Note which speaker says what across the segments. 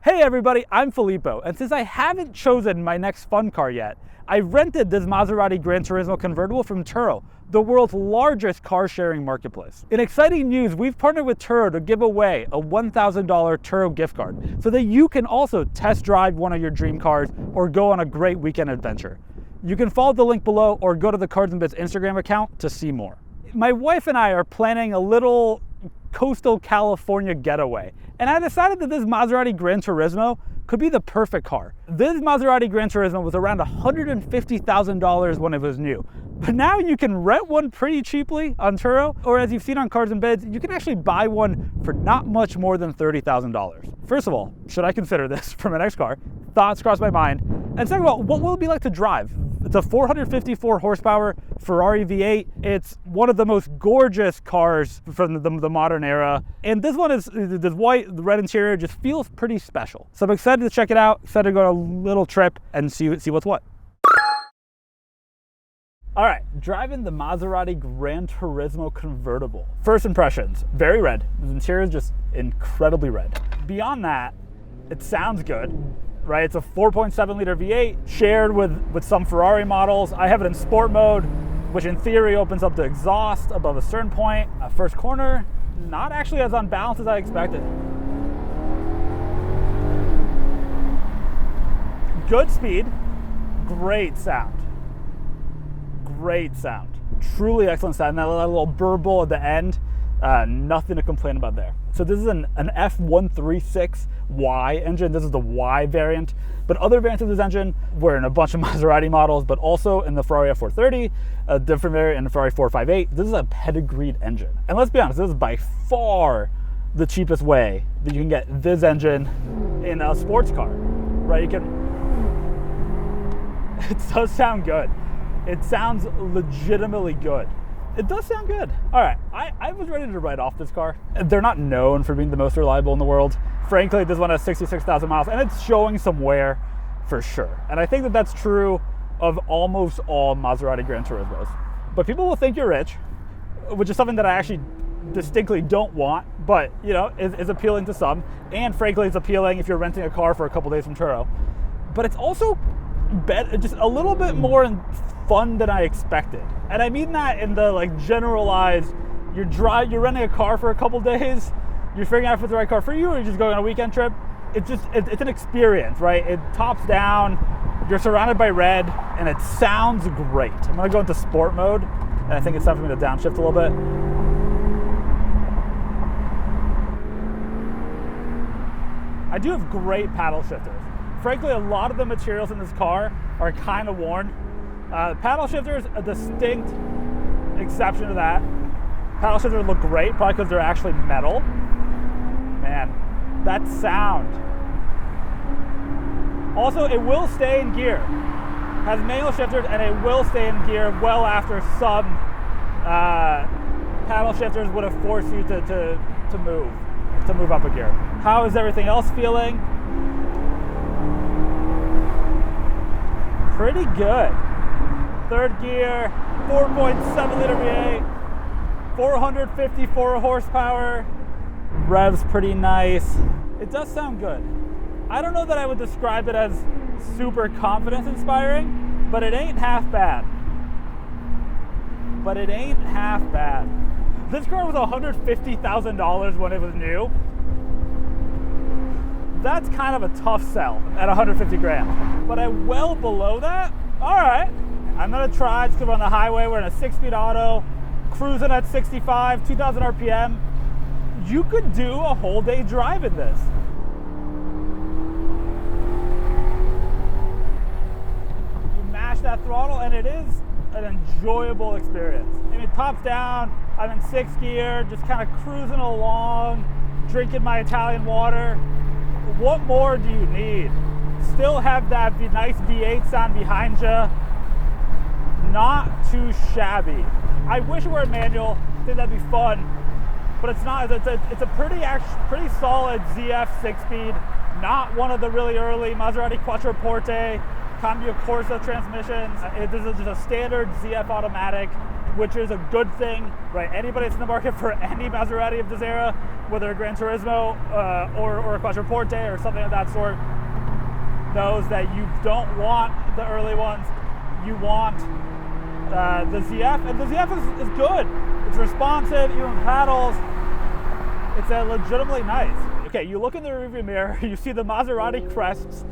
Speaker 1: Hey everybody, I'm Filippo, and since I haven't chosen my next fun car yet, I rented this Maserati Gran Turismo Convertible from Turo, the world's largest car sharing marketplace. In exciting news, we've partnered with Turo to give away a $1,000 Turo gift card so that you can also test drive one of your dream cars or go on a great weekend adventure. You can follow the link below or go to the Cards and Bits Instagram account to see more. My wife and I are planning a little coastal California getaway, and I decided that this Maserati Gran Turismo could be the perfect car. This Maserati Gran Turismo was around $150,000 when it was new, but now you can rent one pretty cheaply on Turo, or as you've seen on Cards and Bids, you can actually buy one for not much more than $30,000. First of all, should I consider this for my next car? Thoughts crossed my mind. And second of all, what will it be like to drive? It's a 454 horsepower Ferrari V8. It's one of the most gorgeous cars from the modern era. And this one is, this white, the red interior just feels pretty special. So I'm excited to check it out, excited to go on a little trip and see what's what. All right, driving the Maserati Gran Turismo Convertible. First impressions, very red. The interior is just incredibly red. Beyond that, it sounds good. Right, it's a 4.7 liter V8 shared with some Ferrari models. I have it in sport mode, which in theory opens up the exhaust above a certain point. First corner, not actually as unbalanced as I expected. Good speed, great sound. Great sound. Truly excellent sound. That little burble at the end, nothing to complain about there. So this is an F136Y engine. This is the Y variant, but other variants of this engine were in a bunch of Maserati models, but also in the Ferrari F430, a different variant in the Ferrari 458. This is a pedigreed engine. And let's be honest, this is by far the cheapest way that you can get this engine in a sports car, right? It does sound good. It sounds legitimately good. It does sound good. All right, I was ready to write off this car. They're not known for being the most reliable in the world. Frankly, this one has 66,000 miles and it's showing some wear for sure. And I think that that's true of almost all Maserati Gran Turismos. But people will think you're rich, which is something that I actually distinctly don't want, but you know, is appealing to some. And frankly, it's appealing if you're renting a car for a couple days from Turo. But it's also just a little bit more fun than I expected. And I mean that in the like generalized, you're renting a car for a couple days, you're figuring out if it's the right car for you, or you're just going on a weekend trip. It's an experience, right? It tops down, you're surrounded by red, and it sounds great. I'm gonna go into sport mode, and I think it's time for me to downshift a little bit. I do have great paddle shifters. Frankly, a lot of the materials in this car are kind of worn. Paddle shifters, a distinct exception to that. Paddle shifters look great, probably because they're actually metal. Man, that sound. Also, it will stay in gear. Has manual shifters and it will stay in gear well after some paddle shifters would have forced you to move up a gear. How is everything else feeling? Pretty good. Third gear, 4.7 liter V8, 454 horsepower, revs pretty nice. It does sound good. I don't know that I would describe it as super confidence inspiring, but it ain't half bad. This car was $150,000 when it was new. That's kind of a tough sell at 150 grand. But at well below that, all right, I'm gonna try, just go on the highway, we're in a 6-speed auto, cruising at 65, 2,000 RPM. You could do a whole day drive in this. You mash that throttle and it is an enjoyable experience. I mean, tops down, I'm in 6th gear, just kind of cruising along, drinking my Italian water. What more do you need? Still have that nice V8 sound behind you. Not too shabby. I wish it were a manual. I think that'd be fun, but it's not. It's a pretty solid ZF 6-speed. Not one of the really early Maserati Quattroporte Cambio Corsa transmissions. This is just a standard ZF automatic. which is a good thing, right? Anybody that's in the market for any Maserati of this era, whether a Gran Turismo or a Quattroporte or something of that sort, knows that you don't want the early ones. You want the ZF, and the ZF is good. It's responsive, even paddles. It's legitimately nice. Okay, you look in the rearview mirror, you see the Maserati crests,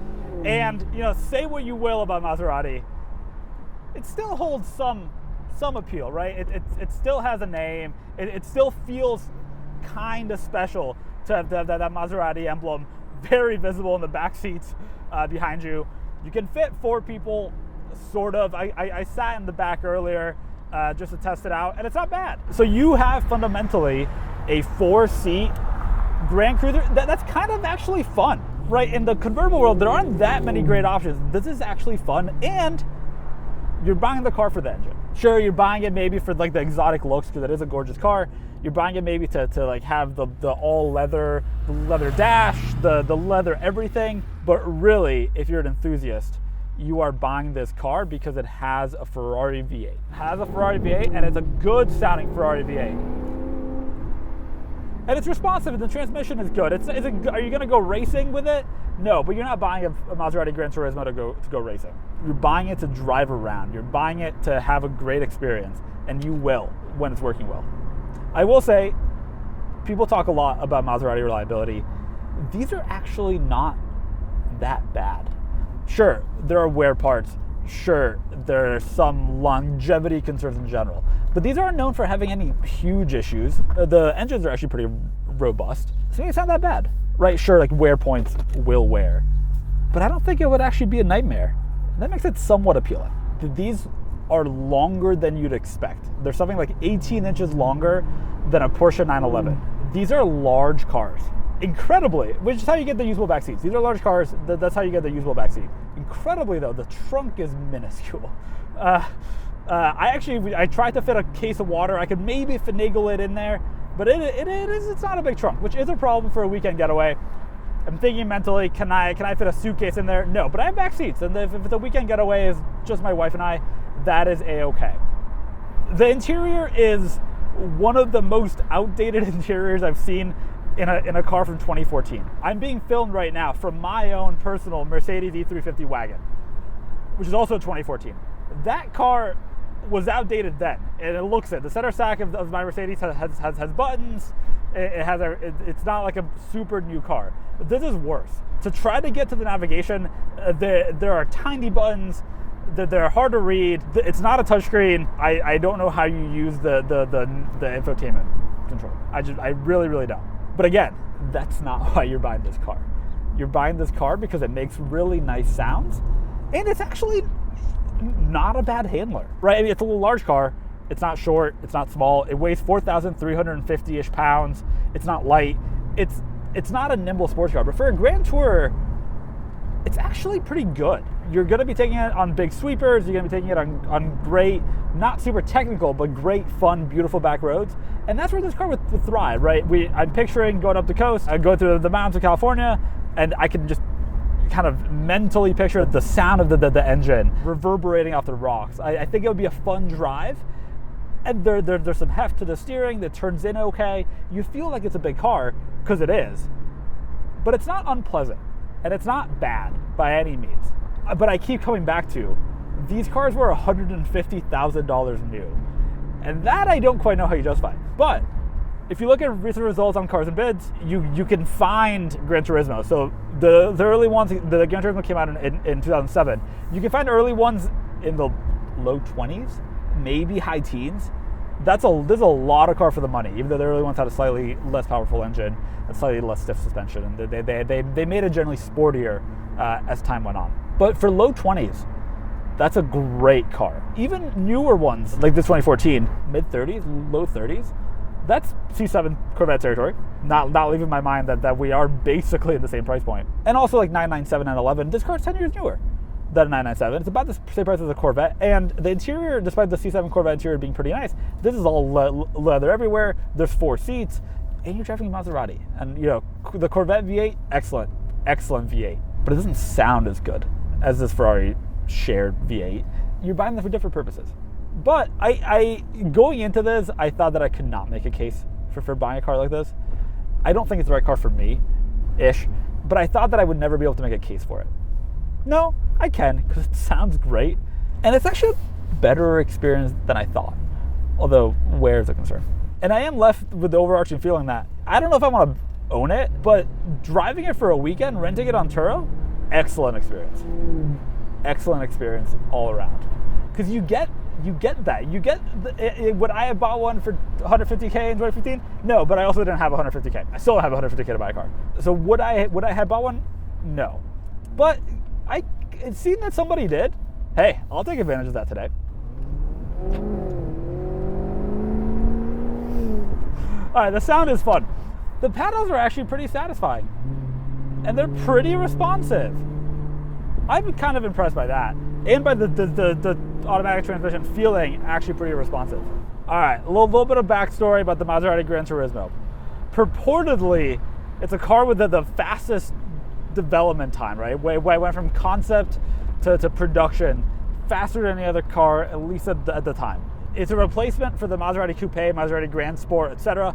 Speaker 1: and say what you will about Maserati, it still holds some appeal, right? It still has a name. It still feels kind of special to have that Maserati emblem very visible in the back seats behind you. You can fit 4 people, sort of. I sat in the back earlier just to test it out, and it's not bad. So you have fundamentally a 4-seat Grand Cruiser that's kind of actually fun, right? In the convertible world, there aren't that many great options. This is actually fun, and you're buying the car for the engine. Sure, you're buying it maybe for like the exotic looks, because it is a gorgeous car. You're buying it maybe to like have the all leather, the leather dash, the leather everything. But really, if you're an enthusiast, you are buying this car because it has a Ferrari V8. It has a Ferrari V8, and it's a good sounding Ferrari V8. And it's responsive, and the transmission is good. Are you going to go racing with it? No, but you're not buying a Maserati Gran Turismo to go racing. You're buying it to drive around. You're buying it to have a great experience, and you will when it's working well. I will say, people talk a lot about Maserati reliability. These are actually not that bad. Sure, there are wear parts. Sure, there are some longevity concerns in general. But these aren't known for having any huge issues. The engines are actually pretty robust. So it's not that bad. Right, sure, like wear points will wear. But I don't think it would actually be a nightmare. That makes it somewhat appealing. These are longer than you'd expect. They're something like 18 inches longer than a Porsche 911. These are large cars. Incredibly, which is how you get the usable back seats. These are large cars, that's how you get the usable back seat. Incredibly though, the trunk is minuscule. I tried to fit a case of water. I could maybe finagle it in there, but it's not a big trunk, which is a problem for a weekend getaway. I'm thinking mentally, can I fit a suitcase in there? No, but I have back seats, and if the weekend getaway is just my wife and I, that is a-okay. The interior is one of the most outdated interiors I've seen in a car from 2014. I'm being filmed right now from my own personal Mercedes E350 wagon, which is also 2014. That car was outdated then, and it looks it. The center stack of my Mercedes has buttons. It's not like a super new car. This is worse. To try to get to the navigation, there are tiny buttons. They're hard to read. It's not a touchscreen. I don't know how you use the infotainment control. I really don't. But again, that's not why you're buying this car. You're buying this car because it makes really nice sounds, and it's actually not a bad handler, right? I mean, it's a little large car. It's not short. It's not small. It weighs 4,350-ish pounds. It's not light. It's not a nimble sports car, but for a Grand Tourer, it's actually pretty good. You're going to be taking it on big sweepers. You're going to be taking it on great, not super technical, but great, fun, beautiful back roads. And that's where this car would thrive, right? I'm picturing going up the coast. I go through the mountains of California, and I can just kind of mentally picture the sound of the engine reverberating off the rocks. I think it would be a fun drive. And there's some heft to the steering that turns in okay. You feel like it's a big car, because it is. But it's not unpleasant. And it's not bad by any means. But I keep coming back to, these cars were $150,000 new. And that I don't quite know how you justify. But if you look at recent results on Cars and Bids, you can find Gran Turismo. So the early ones, the Gran Turismo came out in 2007. You can find early ones in the low 20s, maybe high teens. There's a lot of car for the money, even though the early ones had a slightly less powerful engine, a slightly less stiff suspension, and they made it generally sportier as time went on. But for low 20s, that's a great car. Even newer ones, like this 2014, mid 30s, low 30s, that's C7 Corvette territory. Not leaving my mind that we are basically at the same price point. And also like 997 and 11, this car's 10 years newer than a 997. It's about the same price as a Corvette. And the interior, despite the C7 Corvette interior being pretty nice, this is all leather everywhere. There's 4 seats, and you're driving a Maserati. And the Corvette V8, excellent V8. But it doesn't sound as good as this Ferrari shared V8. You're buying them for different purposes. But I going into this, I thought that I could not make a case for buying a car like this. I don't think it's the right car for me-ish, but I thought that I would never be able to make a case for it. No, I can, because it sounds great, and it's actually a better experience than I thought, although wear is a concern. And I am left with the overarching feeling that I don't know if I want to own it, but driving it for a weekend, renting it on Turo, excellent experience. Excellent experience all around. Because you get that. You get, would I have bought one for 150K in 2015? No, but I also didn't have 150K. I still don't have 150K to buy a car. So would I have bought one? No. But it seemed that somebody did. Hey, I'll take advantage of that today. All right, the sound is fun. The pedals are actually pretty satisfying. And they're pretty responsive. I'm kind of impressed by that. And by the automatic transmission feeling actually pretty responsive. All right, a little bit of backstory about the Maserati Gran Turismo. Purportedly, it's a car with the fastest development time, right? Where I went from concept to production faster than any other car, at least at the time. It's a replacement for the Maserati Coupe, Maserati Grand Sport, etc.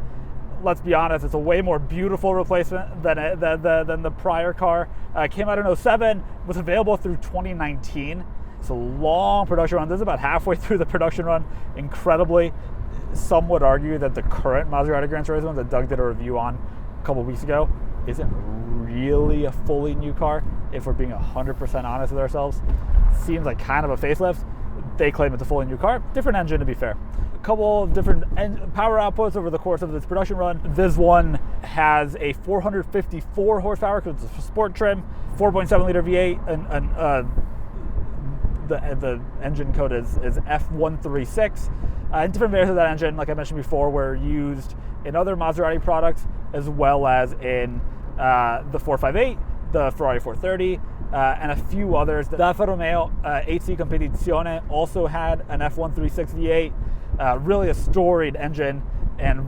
Speaker 1: Let's be honest, it's a way more beautiful replacement than the prior car. Came out in 2007, was available through 2019. It's a long production run. This is about halfway through the production run, incredibly. Some would argue that the current Maserati Gran Turismo that Doug did a review on a couple weeks ago isn't really a fully new car, if we're being 100% honest with ourselves. Seems like kind of a facelift. They claim it's a fully new car. Different engine, to be fair. A couple of different power outputs over the course of this production run. This one has a 454 horsepower because it's a sport trim, 4.7 liter V8, and the engine code is F136. Different variants of that engine, like I mentioned before, were used in other Maserati products, as well as in the 458, the Ferrari 430, and a few others. The Alfa Romeo HC Competizione also had an F136 V8, really a storied engine, and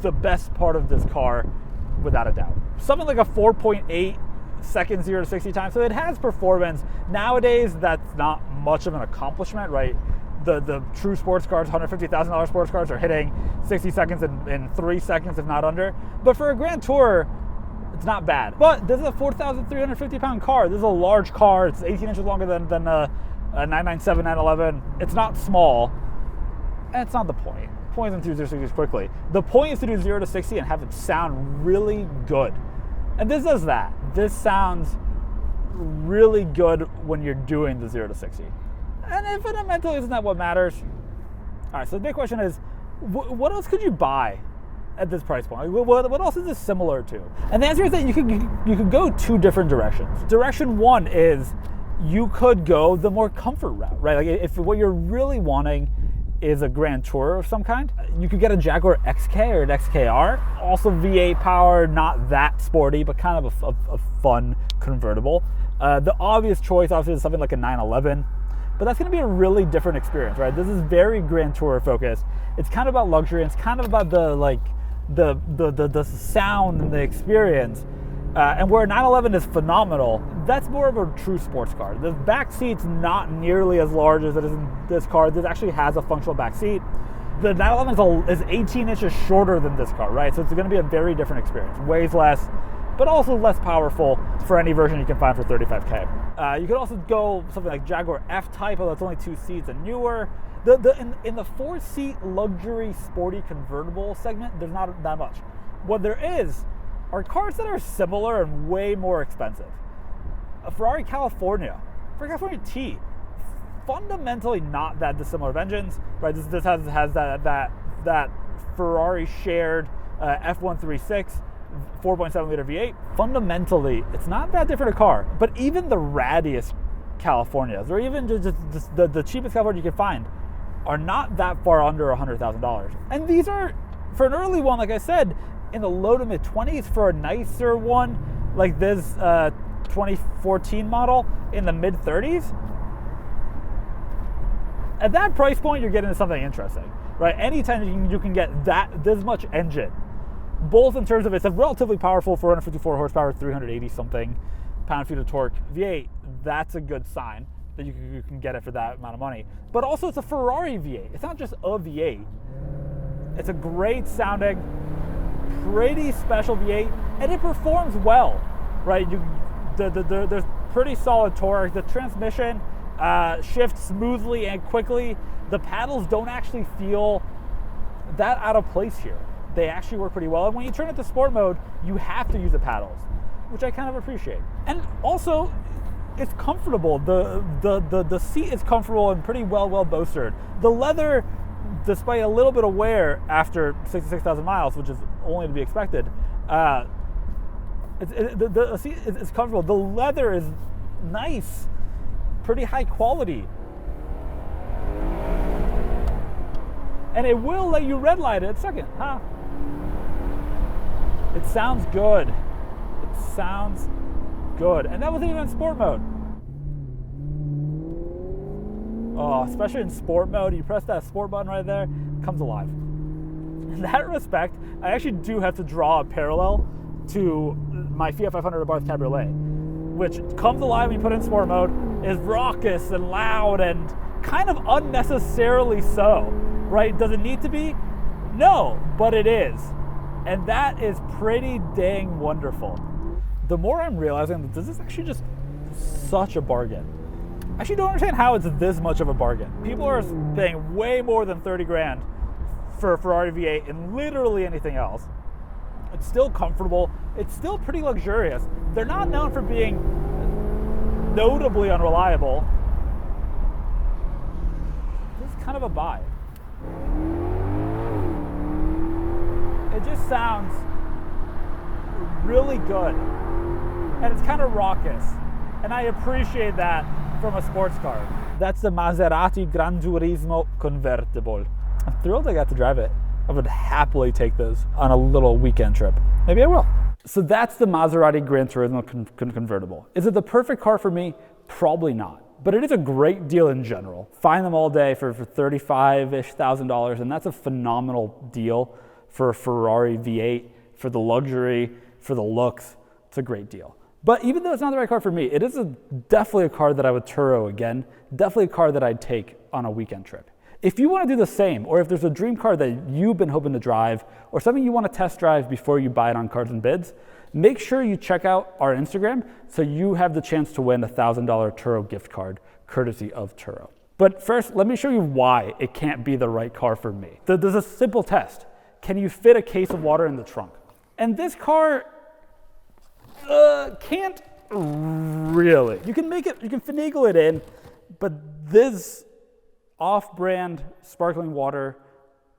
Speaker 1: the best part of this car, without a doubt. Something like a 4.8 second 0 to 60 time, so it has performance. Nowadays, that's not much of an accomplishment, right? The true sports cars, $150,000 sports cars, are hitting 60 seconds in 3 seconds, if not under. But for a Grand Tour, it's not bad. But this is a 4,350 pound car. This is a large car. It's 18 inches longer than a 997, 911. It's not small. And it's not the point. The point isn't to do 0 to 60 quickly. The point is to do 0 to 60 and have it sound really good. And this does that. This sounds really good when you're doing the 0 to 60. And fundamentally, isn't that what matters? All right, so the big question is, what else could you buy at this price point? What else is this similar to? And the answer is that you could go two different directions. Direction one is you could go the more comfort route, right? Like if what you're really wanting is a Grand Tour of some kind, you could get a Jaguar XK or an XKR. Also V8 power, not that sporty, but kind of a fun convertible. The obvious choice, obviously, is something like a 911. But that's going to be a really different experience, right? This is very Grand Tour focused. It's kind of about luxury. It's kind of about the sound and the experience. And where a 911 is phenomenal, that's more of a true sports car. The back seat's not nearly as large as it is in this car. This actually has a functional back seat. The 911 is 18 inches shorter than this car, right? So it's going to be a very different experience. Weighs less, but also less powerful for any version you can find for $35K. You could also go something like Jaguar F-Type, although it's only 2 seats and newer. In the 4-seat luxury sporty convertible segment, there's not that much. What there is are cars that are similar and way more expensive. A Ferrari California T, fundamentally not that dissimilar of engines, right? This has that Ferrari shared F136. 4.7 liter V8. Fundamentally, it's not that different a car. But even the rattiest Californias, or even just the cheapest California you can find, are not that far under $100,000. And these are, for an early one, like I said, in the low to mid 20s. For a nicer one, like this 2014 model, in the mid 30s. At that price point, you're getting into something interesting, right? Anytime you can get this much engine, both in terms of it's a relatively powerful 454 horsepower, 380 something pound-feet of torque V8, that's a good sign. that you can get it for that amount of money. But also it's a Ferrari V8. It's not just a V8. It's a great sounding, pretty special V8, and it performs well, right? There's pretty solid torque. The transmission shifts smoothly and quickly. The paddles don't actually feel that out of place here. They actually work pretty well. And when you turn it to sport mode, you have to use the paddles, which I kind of appreciate. And also, it's comfortable. The seat is comfortable and pretty well bolstered. The leather, despite a little bit of wear after 66,000 miles, which is only to be expected, the seat is comfortable. The leather is nice, pretty high quality. And it will let you red light it at second, huh? It sounds good. It sounds good. And that wasn't even in sport mode. Oh, especially in sport mode, you press that sport button right there, it comes alive. In that respect, I actually do have to draw a parallel to my Fiat 500 Abarth Cabriolet, which comes alive when you put it in sport mode, is raucous and loud and kind of unnecessarily so, right? Does it need to be? No, but it is. And that is pretty dang wonderful. The more I'm realizing that this is actually just such a bargain. I actually don't understand how it's this much of a bargain. People are paying way more than 30 grand for a Ferrari V8 and literally anything else. It's still comfortable. It's still pretty luxurious. They're not known for being notably unreliable. This is kind of a buy. It just sounds really good. And it's kind of raucous. And I appreciate that from a sports car. That's the Maserati Gran Turismo Convertible. I'm thrilled I got to drive it. I would happily take this on a little weekend trip. Maybe I will. So that's the Maserati Gran Turismo Convertible. Is it the perfect car for me? Probably not. But it is a great deal in general. Find them all day for $35,000-ish, and that's a phenomenal deal for a Ferrari V8, for the luxury, for the looks. It's a great deal. But even though it's not the right car for me, it is definitely a car that I would Turo again, definitely a car that I'd take on a weekend trip. If you want to do the same, or if there's a dream car that you've been hoping to drive, or something you want to test drive before you buy it on Cars and Bids, make sure you check out our Instagram so you have the chance to win a $1,000 Turo gift card, courtesy of Turo. But first, let me show you why it can't be the right car for me. There's a simple test. Can you fit a case of water in the trunk? And this car can't really. You can finagle it in, but this off-brand sparkling water,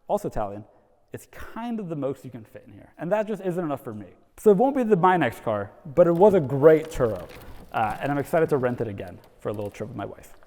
Speaker 1: also Italian, it's kind of the most you can fit in here. And that just isn't enough for me. So it won't be my next car, but it was a great Turo. And I'm excited to rent it again for a little trip with my wife.